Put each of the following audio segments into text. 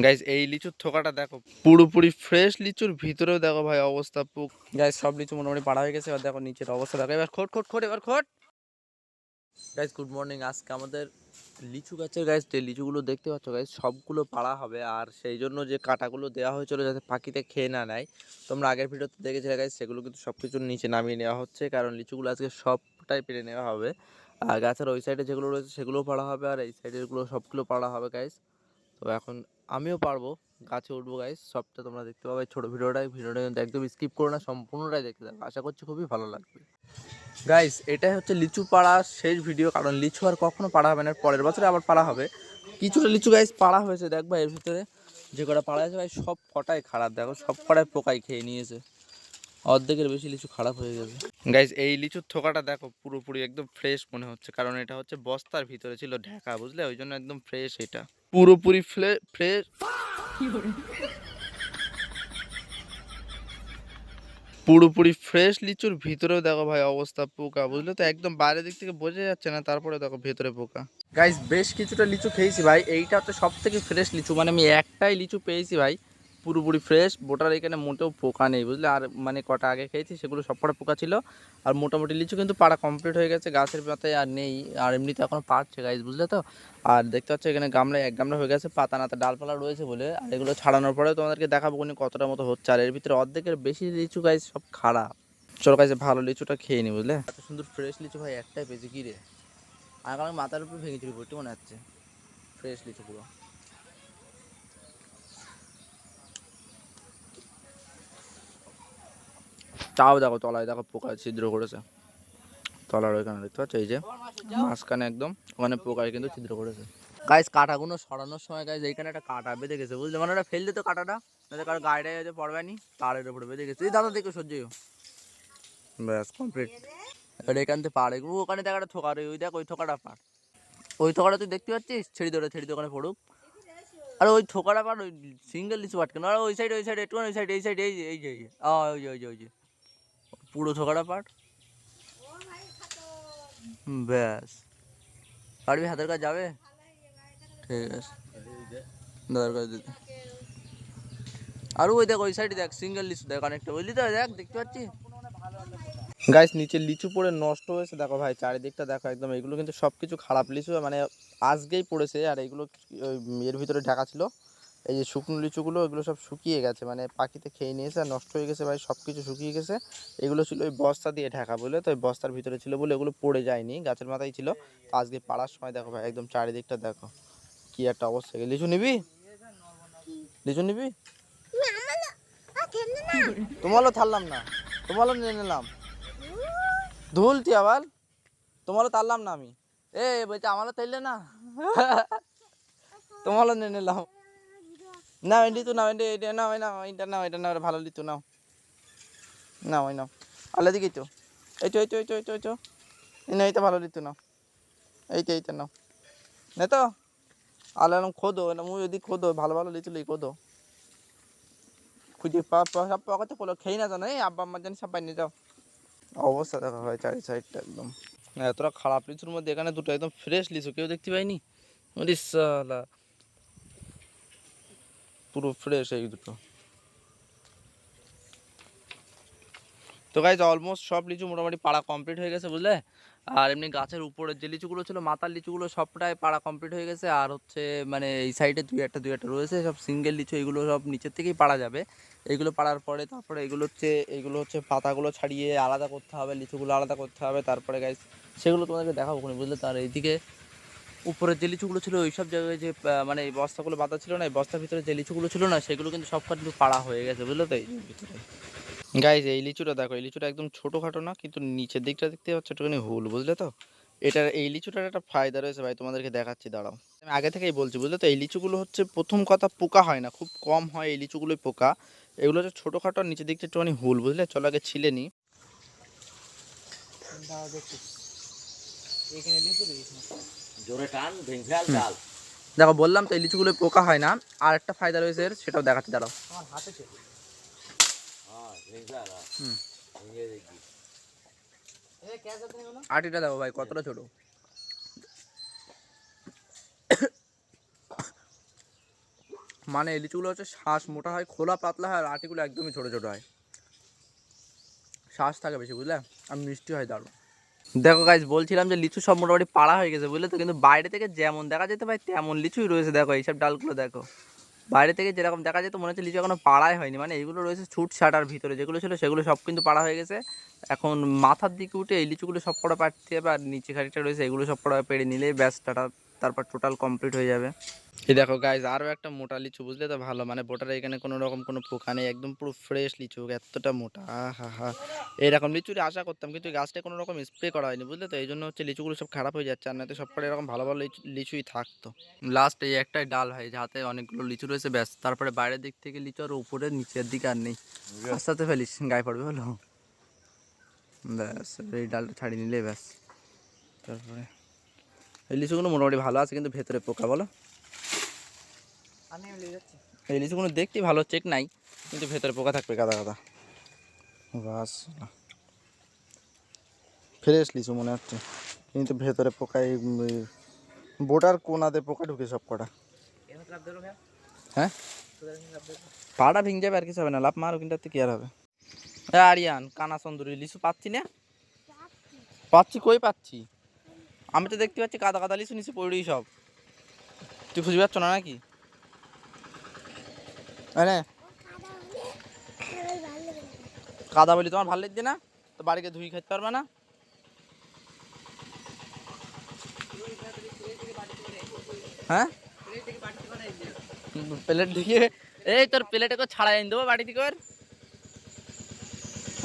Guys এই লিচুর থোকাটা দেখো, পুরোপুরি ফ্রেশ লিচুর ভিতরেও দেখো ভাই অবস্থা পুক। গাইস সব লিচু মোটামুটি পাড়া হয়ে গেছে, এবার দেখো নিচের অবস্থা দেখো, এবার খোট খোট খোট, এবার খোট। Guys good morning. আজকে আমাদের লিচু গাছের গাইস যে লিচুগুলো দেখতে পাচ্ছ গাইস সবগুলো পাড়া হবে, আর সেই জন্য যে কাটাগুলো দেওয়া হয়েছিল যাতে পাখিতে খেয়ে না নেয়, তোমরা আগের ভিডিওতে দেখেছিলে গাইস, সেগুলো কিন্তু সব কিছুর নিচে নামিয়ে নেওয়া হচ্ছে, কারণ লিচুগুলো আজকে সবটাই পেরে নেওয়া হবে। আর গাছের ওই সাইডে যেগুলো রয়েছে সেগুলোও পাড়া হবে, আর এই সাইডেরগুলো সবগুলো পাড়া হবে গাইস। তো এখন আমিও পারবো, গাছে উঠবো গাইস, সবটা তোমরা দেখতে পাবে ছোটো ভিডিওটা কিন্তু একদম স্কিপ করো না, সম্পূর্ণটাই দেখতে থাকো, আশা করছি খুবই ভালো লাগবে। গাইস এটাই হচ্ছে লিচু পাড়া শেষ ভিডিও, কারণ লিচু আর কখনো পাড়া হবে না, পরের বছরে আবার পাড়া হবে। কিছুটা লিচু গাইস পাড়া হয়েছে, দেখবা এর ভিতরে যে কটা পাড়া আছে ভাই সব কটাই খারাপ, দেখো সব কটাই পোকায় খেয়ে নিয়েছে, অর্ধেকের বেশি লিচু খারাপ হয়ে গেছে। গাইস এই লিচুর থোকাটা দেখো পুরোপুরি একদম ফ্রেশ মনে হচ্ছে, কারণ এটা হচ্ছে বস্তার ভিতরে ছিল ঢাকা, বুঝলে, ওই জন্য একদম ফ্রেশ, এটা পুরোপুরি ফ্রেশ। পুরোপুরি ফ্রেশ লিচুর ভিতরেও দেখো ভাই অবস্থা পোকা, বুঝলে তো, একদম বাইরের দিক থেকে বোঝা যাচ্ছে না, তারপরে দেখো ভেতরে পোকা। গাইস বেশ কিছুটা লিচু খেয়েছি ভাই, এইটা হচ্ছে সব থেকে ফ্রেশ লিচু, মানে আমি একটাই লিচু পেয়েছি ভাই পুরোপুরি ফ্রেশ, বোটার এখানে মোটেও পোকা নেই, বুঝলে, আর মানে কটা আগে খেয়েছি সেগুলো সব কটা পোকা ছিল। আর মোটামুটি লিচু কিন্তু পাড়া কমপ্লিট হয়ে গেছে, গাছের পাতায় আর নেই, আর এমনিতে এখনো পাচ্ছে গাইস, বুঝলে তো। আর দেখতে পাচ্ছ এখানে গামলায় এক গামলা হয়ে গেছে, পাতা নাতা ডালপালা রয়েছে বলে, আর এগুলো ছাড়ানোর পরে তোমাদেরকে দেখাবো কোন কতটা মতো হচ্ছে, আর এর ভিতরে অর্ধেকের বেশি লিচু গাইস সব খারাপ। চলো গাইস ভালো লিচুটা খেয়ে নি, বুঝলে, এত সুন্দর ফ্রেশ লিচু ভাই একটাই পেয়েছি, কি রে, আর আমার মাথার উপর ভেঙে চুরি পড়তে মনে হচ্ছে, ফ্রেশ লিচু পুরো। চাও দেখো তলায় দেখো পোকা ছিদ্র করেছে, তলার ওইখানে দেখতে পাচ্ছ, এই যে মাঝখানে একদম ওখানে পোকায় কিন্তু ছিদ্র করেছে। গাইস কাঁটাগুলো সরানোর সময় গাইস এইখানে একটা কাঁটা বেঁধে গেছে, বুঝলে, মানে ওটা ফেল দিত কাঁটাটা, যাতে কারো গাড়িটা যাতে পড়বে নি, তারের উপরে বেঁধে গেছে, এই দাদা দেখো সহ্য, ব্যাস কমপ্লিট। এবার এখান থেকে পাড়, ওখানে দেখা একটা থোকা, ওই দেখ ওই থোকাটা পাড়, ওই থোকাটা তুই দেখতে পাচ্ছিস, ছেড়ে দে ওখানে পড়ুক। আর ওই থোকাটা পাড়, ওই সিঙ্গেল লিচু পাট কেন, আর ওই সাইড একটু ওই সাইড, এই সাইড, এই যে এই যে ওই যে পুরো থোকাটা পাট, ব্যাস। পারবি, হাতের কাজ যাবে, ঠিক আছে, দাদার কাজ দিতে। আর ওই দেখ ওই সাইডে দেখ সিঙ্গেল লিচু দেখ অনেকটা, বুঝলি তো, দেখ দেখতে পাচ্ছি গাইস নিচে লিচু পড়ে নষ্ট হয়েছে, দেখো ভাই চারিদিকটা দেখো একদম, এগুলো কিন্তু সব কিছু খারাপ লিচু, মানে আজকেই পড়েছে, আর এইগুলো এর ভিতরে ঢাকা ছিল, এই যে শুকনো লিচুগুলো, এগুলো সব শুকিয়ে গেছে, মানে পাখিতে খেয়ে নিয়েছে আর নষ্ট হয়ে গেছে ভাই, সব কিছু শুকিয়ে গেছে। এগুলো ছিল ওই বস্তা দিয়ে ঢাকা, বুঝলে তো, ওই বস্তার ভিতরে ছিল বলে এগুলো পড়ে যায়নি, গাছের মাথায় ছিল। তো আজকে পাড়ার সময় দেখো ভাই একদম চারিদিকটা দেখো কি একটা অবস্থা। লিচু নিবি, লিচু নিবি, তোমারও থাললাম না, তোমারও নিয়ে নিলাম, ধুলতি আবার, তোমারও তারলাম না আমি, এ বলছি আমারও তাইলে না, তোমারও নিয়ে নিলাম, না লিচু নাও, এটা নাও, এটা নাও, এটা নাও, ভালো লিচু নাও, নাও ওই নাও, আল্লা দিকেই তো, এই তো না, এইটা ভালো লিচু নাও, এইটা নাও, নে তো, আল্লাহ এরকম খোদো, এটা মুই যদি খোদো ভালো ভালো লিচু লিই খোদো, খুঁজে সব পকেটে পড়লো, খেয়ে না জানো, এই আব্বা আম্মার জানি সব নিয়ে যাও। অবস্থা দেখা হয় চারি সাইডটা একদম, এতটা খারাপ লিচুর মধ্যে এখানে দুটো একদম ফ্রেশ লিচু কেউ দেখতে পাইনি, সালা পুরো ফ্রেশ এই দুটো। তো গাইজ অলমোস্ট সব লিচু মোটামুটি পাড়া কমপ্লিট হয়ে গেছে, বুঝলে, আর এমনি গাছের উপরে যে লিচুগুলো ছিল মাথার লিচুগুলো সবটাই পাড়া কমপ্লিট হয়ে গেছে, আর হচ্ছে মানে এই সাইডে দুই একটা রয়েছে সব সিঙ্গেল লিচু, এগুলো সব নিচের থেকেই পাড়া যাবে। এইগুলো পাড়ার পরে তারপরে এগুলো হচ্ছে পাতাগুলো ছাড়িয়ে আলাদা করতে হবে, লিচুগুলো আলাদা করতে হবে, তারপরে গাইজ সেগুলো তোমাদেরকে দেখাবো কোনো, বুঝলে। তার এইদিকে উপরে যে লিচুগুলো ছিল ওই সব জায়গায় যে মানে এই বস্তাগুলো বাঁধা ছিল না, এই বস্তার ভিতরে যে লিচুগুলো ছিল না সেগুলো কিন্তু সব কিন্তু পাড়া হয়ে গেছে, বুঝলো তো, এই ভিতরে। গাইজ এই লিচুটা দেখো, এই লিচুটা একদম ছোটোখাটো না, কিন্তু নিচের দিকটা দেখতে পাচ্ছ একটুখানি হুল, বুঝলে তো। এই লিচুটার একটা ফায়দা রয়েছে ভাই, তোমাদেরকে দেখাচ্ছি, দাঁড়াও, আমি আগে থেকেই বলছি, বুঝলে তো। এই লিচুগুলো হচ্ছে প্রথম কথা পোকা হয় না, খুব কম হয় এই লিচুগুলোই পোকা, এগুলো হচ্ছে ছোটোখাটো, নিচের দিকটা একটুখানি হুল, বুঝলে। চলো আগে ছিলে নিই। দেখো বললাম তো এই লিচুগুলো পোকা হয় না, আর একটা ফায়দা রয়েছে এর, সেটাও দেখাচ্ছি, দাঁড়াও। আটিটা দেখো ভাই কতটা ছোট, মানে এই লিচুগুলো হচ্ছে শ্বাস মোটা হয়, খোলা পাতলা হয়, আর আটিগুলো একদমই ছোটো ছোটো হয়, শ্বাস থাকে বেশি, বুঝলে, আর মিষ্টি হয় দারুণ। দেখো গাইজ, বলছিলাম যে লিচু সব মোটামুটি পাড়া হয়ে গেছে, বুঝলে তো, কিন্তু বাইরে থেকে যেমন দেখা যেতে ভাই তেমন লিচুই রয়েছে। দেখো এইসব ডালগুলো দেখো, বাইরে থেকে যেরকম দেখা যেত মনে হচ্ছে লিচু এখনো পাড়াই হয়নি, মানে এইগুলো রয়েছে ছুট ছাটার ভিতরে, যেগুলো ছিল সেগুলো সব কিন্তু পাড়া হয়ে গেছে। এখন মাথার দিকে উঠে এই লিচুগুলো সব পড়া পাড়তে হবে, আর নিচে খাড়িটা রয়েছে এগুলো সব পড়া পেড়ে নিলেই ব্যাস টাটা, তারপর টোটাল কমপ্লিট হয়ে যাবে। এই দেখো গাইজ, আরও একটা মোটা লিচু, বুঝলে তো, ভালো, মানে বোটার এখানে কোনো রকম কোনো পোকা নেই, একদম পুরো ফ্রেশ লিচু, এতটা মোটা, হা হা। এইরকম লিচুরই আশা করতাম, কিন্তু গাছটা কোনো রকম স্প্রে করা হয়নি, বুঝলে তো, এই জন্য হচ্ছে লিচুগুলো সব খারাপ হয়ে যাচ্ছে, আর না তো সব কটা এরকম ভালো ভালো লিচুই থাকতো। লাস্ট এই একটাই ডাল হয় যাতে অনেকগুলো লিচু রয়েছে, ব্যাস, তারপরে বাইরের দিক থেকে লিচু, আর উপরে নিচের দিকে আর নেই। আস্তে আস্তে ফেলিস, গায়ে পড়বে, হলো, ব্যাস, এই ডালটা ছাড়িয়ে নিলে ব্যাস। তারপরে এই লিচুগুলো মোটামুটি ভালো আছে, কিন্তু ভেতরে পোকা, বলো, এই লিচুগুলো দেখতে ভালো, চেক নাই, কিন্তু ভেতরে পোকা থাকবে গাদা গাদা, বাস, ফ্রেশ লিচু মনে হচ্ছে, কিন্তু ভেতরে পোকা, এই বোটার কোনাতে পোকা ঢুকে সব কটা। হ্যাঁ, পাড়া ভেঙে যাবে, আর কিছু হবে না, লাভ মারো, কিন্তু কি আর হবে। আরিয়ান, কানা সুন্দরী, লিচু পাচ্ছি না, পাচ্ছি, কই পাচ্ছি, আমি তো দেখতে পাচ্ছি কাদা কাদা লিচু নিচে পড়েই সব, তুই খুঁজে পাচ্ছ না নাকি? হ্যাঁ, কাদা বলি তোমার ভালো লাগছে না, তো বাড়িকে ধুই খেতে পারবে না। হ্যাঁ, প্লেট দিয়ে, এই তোর প্লেটে করে ছাড়াই এনে দেবো বাড়ি থেকে,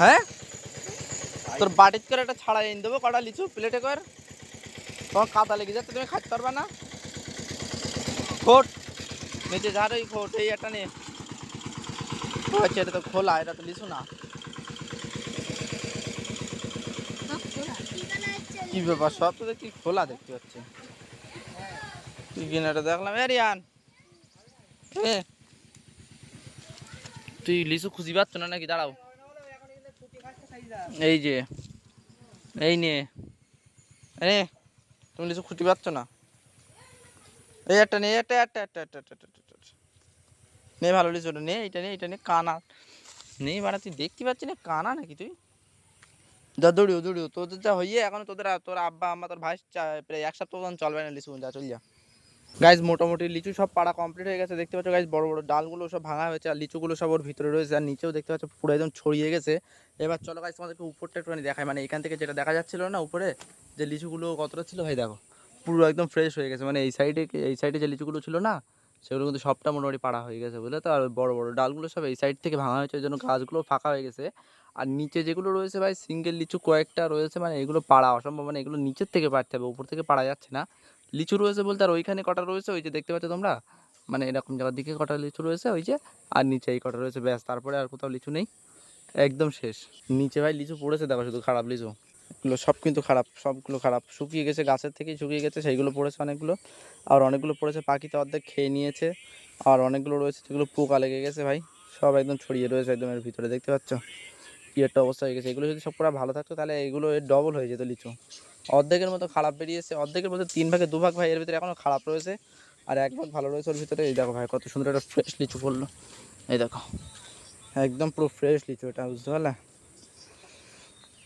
হ্যাঁ, তোর বাড়িতে করে একটা ছাড়াই এনে দেবো কটা লিচু প্লেটে কর, তোমার কাদা লেগে যাচ্ছে, তুমি খাইতে পারবে না। খোট নিচে ঝাড়, ওই খোট, এই একটা নে, আচ্ছা, এটা তো খোলা, এটা তো লিচু না, কি ব্যাপার, সব তো দেখছি খোলা দেখতে পাচ্ছি, কি কিনা এটা দেখলাম, এ রিয়ান, এ তুই লিচু খুঁজি পাচ্ছ না নাকি, দাঁড়াও, এই যে, এই নে, এ তুমি লিচু খুঁজতে পারছো না, এই একটা নে, একটা একটা একটা একটা একটা একটা একটা নে, ভালো লিচুটা নে, এইটা নে, এইটা নে, কানা নেই বাড়া, তুই দেখতে পাচ্ছি না, কানা নাকি তুই, যা দৌড়িও দৌড়িও, তোদের যা হইয়ে এখন, তোর আব্বা আম্মা তোর ভাই প্রায় এক সপ্তাহ চলবে না লিচু, যা চল যা। গাইজ মোটামুটি লিচু সব পাড়া কমপ্লিট হয়ে গেছে, দেখতে পাচ্ছ গাইজ, বড় বড় ডালগুলো সব ভাঙা হয়েছে, আর লিচুগুলো সব ওর ভিতরে রয়েছে, আর নিচেও দেখতে পাচ্ছ পুরো একদম ছড়িয়ে গেছে। এবার চলো গাইজ, তোমাদেরকে উপরটা একটুখানি দেখায়, মানে এখান থেকে যেটা দেখা যাচ্ছিল না উপরে, যে লিচুগুলো কতটা ছিল ভাই, দেখো পুরো একদম ফ্রেশ হয়ে গেছে, মানে এই সাইডে যে লিচুগুলো ছিল না, সেগুলো কিন্তু সবটা মোটামুটি পাড়া হয়ে গেছে, বুঝলে তো, আর বড় বড় ডালগুলো সব এই সাইড থেকে ভাঙা হয়েছে, ওই জন্য গাছগুলো ফাঁকা হয়ে গেছে। আর নিচে যেগুলো রয়েছে ভাই, সিঙ্গেল লিচু কয়েকটা রয়েছে, মানে এগুলো পাড়া অসম্ভব, মানে এগুলো নিচের থেকে পাড়তে হবে, উপর থেকে পাড়া যাচ্ছে না। লিচু রয়েছে বলতে, আর ওইখানে কটা রয়েছে, ওই যে দেখতে পাচ্ছ তোমরা, মানে এরকম জায়গার দিকে কটা লিচু রয়েছে ওই যে, আর নিচে এই কটা রয়েছে, ব্যাস, তারপরে আর কোথাও লিচু নেই, একদম শেষ। নিচে ভাই লিচু পড়েছে, দেখো শুধু খারাপ লিচু, এগুলো সব কিন্তু খারাপ, সবগুলো খারাপ, শুকিয়ে গেছে, গাছের থেকেই শুকিয়ে গেছে, সেইগুলো পড়েছে অনেকগুলো, আর অনেকগুলো পড়েছে পাখিতে অর্ধেক খেয়ে নিয়েছে, আর অনেকগুলো রয়েছে যেগুলো পোকা লেগে গেছে ভাই, সব একদম ছড়িয়ে রয়েছে একদম এর ভিতরে, দেখতে পাচ্ছ কি একটা অবস্থা হয়ে গেছে। এগুলো যদি সব কটা ভালো থাকতো তাহলে এগুলো এর ডবল হয়ে যেত লিচু, অর্ধেকের মতো খারাপ বেরিয়েছে, অর্ধেকের মধ্যে 3 ভাগে 2 ভাগ ভাই এর ভিতরে এখনও খারাপ রয়েছে, আর 1 ভাগ ভালো রয়েছে ওর ভিতরে। এই দেখো ভাই কত সুন্দর একটা ফ্রেশ লিচু পড়লো, এই দেখো একদম পুরো ফ্রেশ লিচু, এটা বুঝতে পারলে,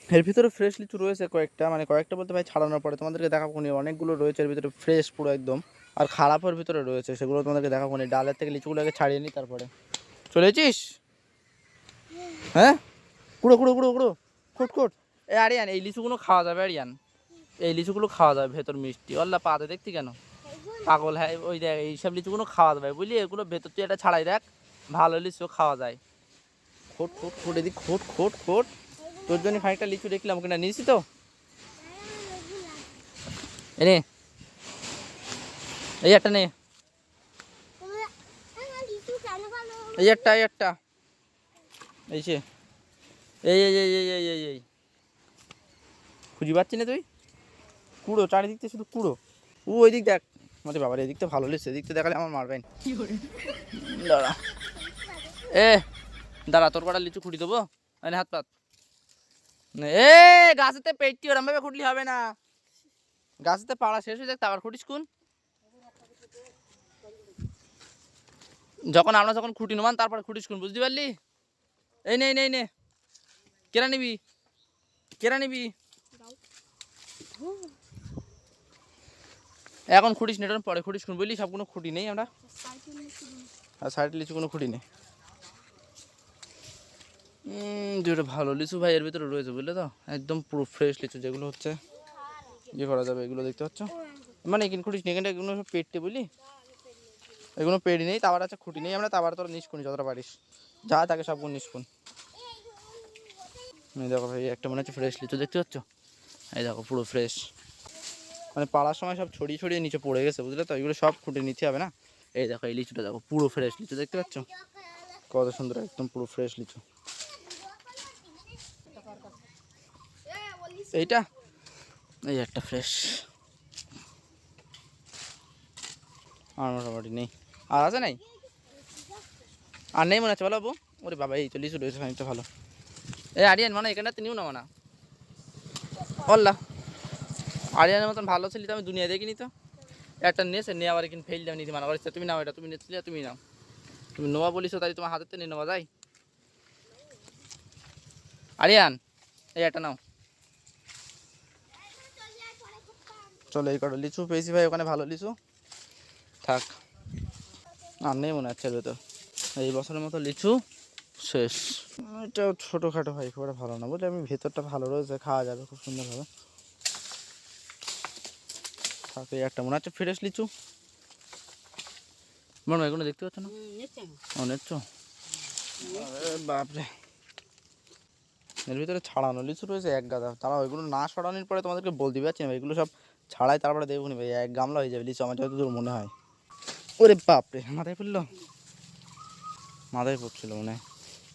এর ভিতরে ফ্রেশ লিচু রয়েছে কয়েকটা, মানে কয়েকটা বলতে ভাই ছাড়ানোর পরে তোমাদেরকে দেখাবো, অনেকগুলো রয়েছে এর ভিতরে ফ্রেশ পুরো একদম, আর খারাপের ভিতরে রয়েছে, সেগুলো তোমাদেরকে দেখাবো, ডালের থেকে লিচুগুলোকে ছাড়িয়ে নিই, তারপরে চলেছিস, হ্যাঁ, কুড়ো কুড়ো কুড়ো কুড়ো, খুট খুট, এ আরিয়ান, এই লিচুগুলো খাওয়া যাবে আরিয়ান, এই লিচুগুলো খাওয়া যাবে, ভেতর মিষ্টি, আল্লাহ পাতে দেখতি কেন পাগল, হ্যাঁ ওই দেখ এইসব লিচুগুলো খাওয়া যাবে বুঝলি, এগুলো ভেতর তুই এটা ছাড়াই দেখ, ভালো লিচু খাওয়া যায়। খোট খোট খোট, এদিক খোট খোট খোট, তোর জন্য খানিকটা লিচু দেখলাম, কিনা নিয়েছি তো, এনে এই একটা নে, এই একটা এই একটা, এই সে, এই এই এই এই এই এই এই খুঁজি পাচ্ছি না তুই, কুড়ো চারিদিক থেকে শুধু কুড়ো, ওই দিক দেখ, আমাদের বাবার এদিকটা ভালো লিচু, এদিকটা দেখালে আমার মারবেন, দাঁড়া, এ দাঁড়া, তোর কটা লিচু খুঁটি দেবো, এনে হাত পাত, এ গাছেতে পেটটি ওরম ভাবে খুঁটলি হবে না, গাছেতে পাড়া শেষ হয়ে যাক, তারপর খুঁটিস কোন, আমরা যখন খুঁটি নেবান তারপরে খুঁটিস কোন, বুঝতে পারলি? এই নে নে নে, কেরা নিবি এখন খুঁটিস নেটার পরে খুঁটিস কোন, বুঝলি? সব কোনো খুঁটি নেই আমরা, আর সাইডে লিচু কোনো খুঁটি নেই। যেটা ভালো লিচু ভাই এর ভিতরে রয়েছে, বুঝলে তো? একদম পুরো ফ্রেশ লিচু, যেগুলো হচ্ছে ইয়ে করা যাবে, এগুলো দেখতে পাচ্ছ? মানে এখানে খুঁটিস নেই, এখানটা এগুলো সব পেটতে, বুঝলি? এগুলো পেড়ি নেই, তাবার আছে খুঁটি নেই আমরা, তাবার তোরা নিষ্কুনি যতটা পারিস, যা তাকে সবগুলো নিষ্কুন। দেখো ভাই একটা মনে হচ্ছে ফ্রেশ লিচু, দেখতে পাচ্ছ? এই দেখো পুরো ফ্রেশ, মানে পাড়ার সময় সব ছড়িয়ে ছড়িয়ে নিচে পড়ে গেছে, বুঝলে তো? এগুলো সব খুঁটে নিতে হবে না। এই দেখো এই লিচুটা দেখো, পুরো ফ্রেশ লিচু, দেখতে পাচ্ছ কত সুন্দর, একদম পুরো ফ্রেশ লিচু। এইটা এই একটা ফ্রেশ, আর মোটামুটি নেই, আর আছে নাই, আর নেই মনে হচ্ছে, বলো বাবু? ওরে বাবা, এই তো লিচু রয়েছে খানিকটা ভালো। এই আরিয়ান মানে এখানটাতে নিও না মানা, অল্লা আরিয়ানের মতন ভালো ছিলি তো আমি দুনিয়া দেখিনি তো। একটা নিয়েছে নিয়ে আবার এখানে ফেল নিতে মানা করেছে, তুমি নাও, এটা তুমি নিয়েছিলে, তুমি নাও, তুমি নোয়া বলিস তাই তোমার হাতেতে নিয়ে নেওয়া যায়। আরিয়ান এই একটা নাও, চলো। এই কটা লিচু পেয়েছি ভাই ওখানে, ভালো লিচু থাক, আর নেই মনে হচ্ছে ভেতর। এই বছরের মতো লিচু শেষ। এটা ছোটোখাটো ভাই, খুব একটা ভালো না, বুঝলি? আমি ভেতরটা ভালো রয়েছে, খাওয়া যাবে খুব সুন্দরভাবে। থাকে একটা মনে হচ্ছে ফ্রেশ লিচু, মনে হয় এগুলো দেখতে পাচ্ছ না? অনেক বাপরে, এর ভিতরে ছাড়ানো লিচু রয়েছে এক গাদা, তারা ওইগুলো না সরানোর পরে তোমাদেরকে বলতে পারছি না, এগুলো সব ছাড়াই তারপরে দেখবো নি ভাই, এক গামলা হয়ে যাবে লিচু আমার যতদূর মনে হয়। ওরে বাপরে, মাথায় পড়লো, মাথায় পড়ছিল মনে হয়।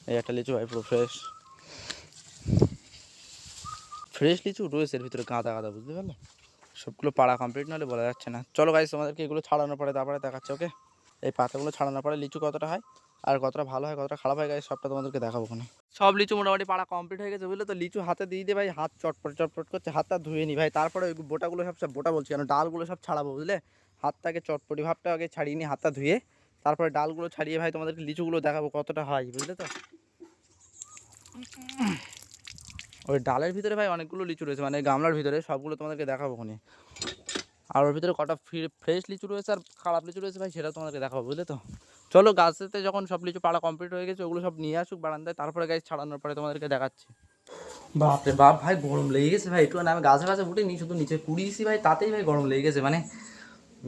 এই একটা লিচু ভাই পুরো ফ্রেশ, ফ্রেশ লিচু রয়েছে এর ভিতরে গাদা গাদা, বুঝতে পারলে? সবগুলো পাড়া কমপ্লিট নাহলে বলা যাচ্ছে না। চলো গাইস, তোমাদেরকে এগুলো ছাড়ানোর পরে তারপরে দেখাচ্ছে, ওকে? এই পাতাগুলো ছাড়ানোর পরে লিচু কতটা হয় আর কতটা ভালো হয় কতটা খারাপ হয় গাইস, সবটা তোমাদেরকে দেখাবো ওখানে। সব লিচু মোটামুটি পাড়া কমপ্লিট হয়ে গেছে, বুঝলে তো? লিচু হাতে দিয়ে দিয়ে ভাই হাত চটপট চটপট করছে, হাতটা ধুয়ে নি ভাই, তারপরে ওই বোটাগুলো সব বোটা বলছি কেন, ডালগুলো সব ছাড়াবো, বুঝলে? হাতটাকে চটপটি ভাবটা আগে ছাড়িয়ে নিই, হাতটা ধুয়ে তারপরে ডালগুলো ছাড়িয়ে ভাই তোমাদেরকে লিচুগুলো দেখাবো কতটা হয়, বুঝলে তো? ওই ডালের ভিতরে ভাই অনেকগুলো লিচু রয়েছে, মানে গামলার ভিতরে সবগুলো তোমাদেরকে দেখাবো ওখানে। আর ওর ভিতরে কটা ফ্রেশ লিচু রয়েছে আর খারাপ লিচু রয়েছে ভাই, সেটা তোমাদেরকে দেখাবো, বুঝলে তো? চলো, গাছেতে যখন সব লিচু পাড়া কমপ্লিট হয়ে গেছে ওগুলো সব নিয়ে আসুক বারান্দায়, তারপরে গাছ ছাড়ানোর পরে তোমাদেরকে দেখাচ্ছি। বাপরে বাপ ভাই, গরম লেগে গেছে ভাই, একটু আমি গাছে গাছে উঠিনি, শুধু নিচে কুড়িয়েছি ভাই, তাতেই ভাই গরম লেগে গেছে, মানে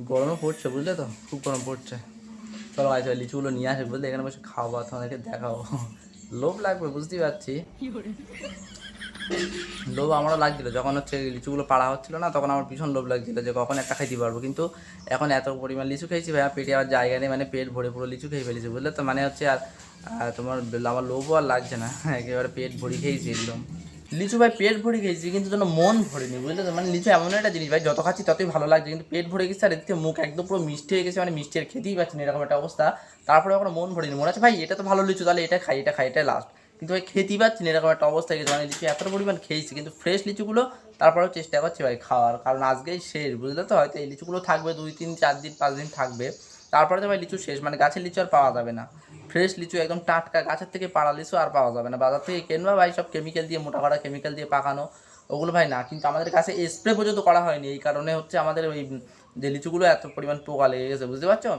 গরমও পড়ছে, বুঝলে তো? খুব গরম পড়ছে। চলো গাছ ভাই লিচুগুলো নিয়ে আসে, বুঝলে? এখানে বসে খাওয়া তোমাদেরকে দেখাবো, লোভ লাগবে বুঝতেই পারছি, লোভ আমারও লাগছিলো যখন হচ্ছে লিচুগুলো পাড়া হচ্ছিলো না, তখন আমার ভীষণ লোভ লাগছিলো যে কখন একটা খাইতে পারবো, কিন্তু এখন এত পরিমাণ লিচু খেয়েছি ভাই, পেটে আবার জায়গা নেই, মানে পেট ভরে পুরো লিচু খেয়ে ফেলেছি, বুঝলে তো? মানে হচ্ছে আর তোমার আমার লোভও আর লাগছে না, একেবারে পেট ভরে খেয়েছি একদম লিচু ভাই, পেট ভরে খেয়েছি কিন্তু যেন মন ভরেনি, বুঝলে তো? মানে লিচু এমন একটা জিনিস ভাই, যত খাচ্ছি ততই ভালো লাগছে, কিন্তু পেট ভরে গেছে আর এদিকে মুখ একদম পুরো মিষ্টি হয়ে গেছে, মানে মিষ্টি আর খেতেই পারছি না, এরকম একটা অবস্থা। তারপরে এখন মন ভরেনি, মনে হচ্ছে ভাই এটা তো ভালো লিচু, তাহলে এটা খাই, এটাই লাস্ট, কিন্তু ভাই খেতেই পাচ্ছি না, এরকম একটা অবস্থা হয়ে গেছে। মানে লিচু এতটা পরিমাণ খেয়েছি, কিন্তু ফ্রেশ লিচুগুলো তারপরেও চেষ্টা করছি ভাই খাওয়ার, কারণ আজকেই শেষ, বুঝলে তো? হয়তো এই লিচুগুলো থাকবে 2 3 4 দিন 5 দিন থাকবে, তারপরে তো ভাই লিচু শেষ, মানে গাছের লিচু আর পাওয়া যাবে না। ফ্রেশ লিচু একদম টাটকা গাছের থেকে পাড়া লিচু আর পাওয়া যাবে না, বাজার থেকে কিনবা ভাই সব কেমিক্যাল দিয়ে, মোটা করা কেমিক্যাল দিয়ে পাকানো, ওগুলো ভাই না। কিন্তু আমাদের কাছে স্প্রে পর্যন্ত করা হয়নি, এই কারণে হচ্ছে আমাদের ওই যে লিচুগুলো এত পরিমাণ পোকা লেগে গেছে, বুঝতে পারছো?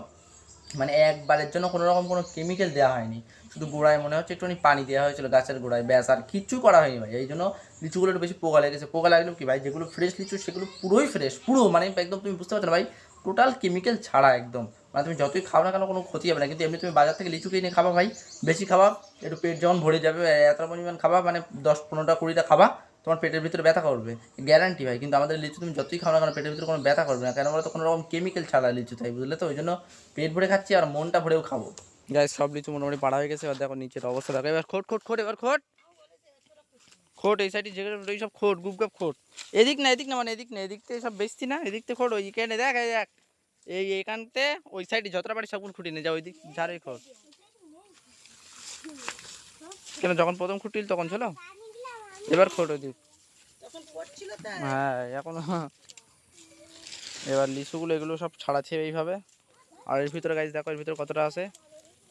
মানে একবারের জন্য কোনো রকম কোনো কেমিক্যাল দেওয়া হয়নি, শুধু গোড়ায় মনে হচ্ছে একটুখানি পানি দেওয়া হয়েছিল গাছের গোড়ায়, ব্যাস, আর কিচ্ছু করা হয়নি ভাই। এই জন্য লিচুগুলো একটু বেশি পোকা লেগেছে। পোকা লাগলেও কি ভাই, যেগুলো ফ্রেশ লিচু সেগুলো পুরোই ফ্রেশ, পুরো মানে একদম তুমি বুঝতে পারছো না ভাই, টোটাল কেমিক্যাল ছাড়া একদম, মানে তুমি যতই খাও না কেন কোনো ক্ষতি হবে না। কিন্তু এমনি তুমি বাজার থেকে লিচু কিনে খাবা ভাই, বেশি খাবা, একটু পেট যখন ভরে যাবে এত পরিমাণ খাবা, মানে 10 15টা 20টা খাবা, তোমার পেটের ভিতরে ব্যথা করবে, গ্যারান্টি ভাই। কিন্তু আমাদের লিচু তুমি যতই খাও না কেন পেটের ভিতরে কোনো ব্যথা করবে না, কেন বলো তো? কোনো রকম কেমিক্যাল ছাড়া লিচু, তাই বুঝলে তো? ওই জন্য পেট ভরে খাচ্ছি আর মনটা ভরেও খাবো। গাইস সব লিচু মোটামুটি পাড়া হয়ে গেছে, এবার দেখো নিচের অবস্থা দেখো, এবার খোট খোট খোট, এবার খোট খোট, এই সাইডে যেগুলো ওই সব খোট, গুপ গাপ খোট, এদিক না মানে এদিক না, এদিক থেকে সব বেশছি না, এদিক থেকে খোট, ওই এখানে দেখ, এই দেখ, এই এখানতে ওই সাইডে যতটা পারি সবগুলো খুঁটি নিয়ে যাও, ওই দিক ঝাড়ে খোট। কেন যখন প্রথম খুঁটিল তখন ছিল, এবার খোট ওই দিক, হ্যাঁ এখন এবার লিচুগুলো এগুলো সব ছাড়াচ্ছে এইভাবে। আর এর ভিতরে গাছ দেখো, এর ভিতরে কতটা আছে,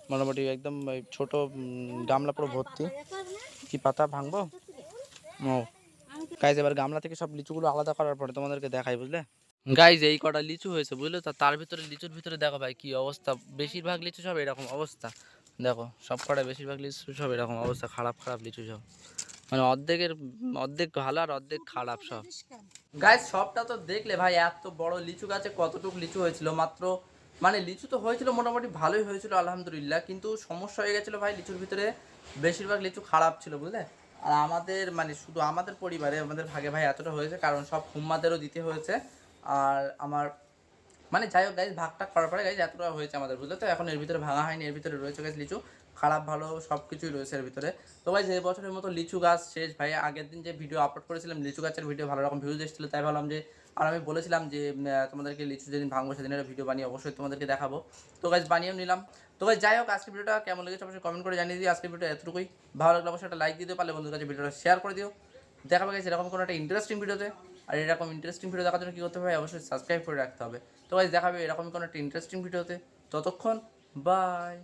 মোটামুটি একদম ওই ছোট গামলা পুরো ভর্তি। কি পাতা ভাঙবো? ও গাইজ এবার গামলা থেকে সব লিচুগুলো আলাদা করার পরে তোমাদেরকে দেখাই, বুঝলে গাইজ। এই কটা লিচু হয়েছে বুঝলে তো, তার ভিতরে লিচুর ভিতরে দেখো ভাই কি অবস্থা। বেশিরভাগ লিচু সব এরকম অবস্থা, দেখো সব কটা বেশিরভাগ লিচু সব এরকম অবস্থা, খারাপ খারাপ লিচু সব, মানে অর্ধেক ভালো আর অর্ধেক খারাপ সব। গাইজ সবটা তো দেখলে ভাই, এত বড় লিচু গাছে কতটুকু লিচু হয়েছিল মাত্র, মানে লিচু তো হয়েছিল মোটামুটি ভালোই হয়েছিল আলহামদুলিল্লাহ, কিন্তু সমস্যা হয়ে গেছিলো ভাই লিচুর ভিতরে, বেশিরভাগ লিচু খারাপ ছিল বুঝলে। আর আমাদের মানে শুধু আমাদের পরিবারে আমাদের ভাগে ভাই এতটা হয়েছে, কারণ সব হুম্মাদেরও দিতে হয়েছে। আর আমার মানে যাই হোক গাইজ, ভাগটা করার পরে গাইজ এতটা হয়েছে আমাদের বুঝলে তো। এখন এর ভিতরে ভাঙা হয়নি, এর ভিতরে রয়েছে গাছ লিচু, খারাপ ভালো সব কিছুই রয়েছে এর ভিতরে। তো গাইজ এই বছরের মতো লিচু গাছ শেষ ভাই। আগের দিন যে ভিডিও আপলোড করেছিলাম লিচু গাছের ভিডিও, ভালো রকম ভিউজ এসেছিলো, তাই ভাবলাম যে, আর আমি বলেছিলাম যে তোমাদেরকে লিচু যেদিন ভাঙবো সেদিন একটা ভিডিও বানিয়ে অবশ্যই তোমাদেরকে দেখাবো। তো গাইজ বানিয়েও নিলাম। তো গাইজ যাই হোক, আজকের ভিডিওটা কেমন লেগেছে অবশ্যই কমেন্ট করে জানিয়ে দিও। আজকের ভিডিও এতটুকুই, ভালো লাগলে অবশ্যই একটা লাইক দিতে পারলে বন্ধুদের কাছে ভিডিওটা শেয়ার করে দিও। দেখাবে গেছে এরকম কোনো একটা ইন্টারেস্টিং ভিডিওতে। আর এরকম ইন্টারেস্টিং ভিডিও দেখার জন্য কী করতে হবে, অবশ্যই সাবস্ক্রাইব করে রাখতে হবে। তো গাইজ দেখাবে এরকম কোনো একটা ইন্টারেস্টিং ভিডিওতে। ততক্ষণ বাই।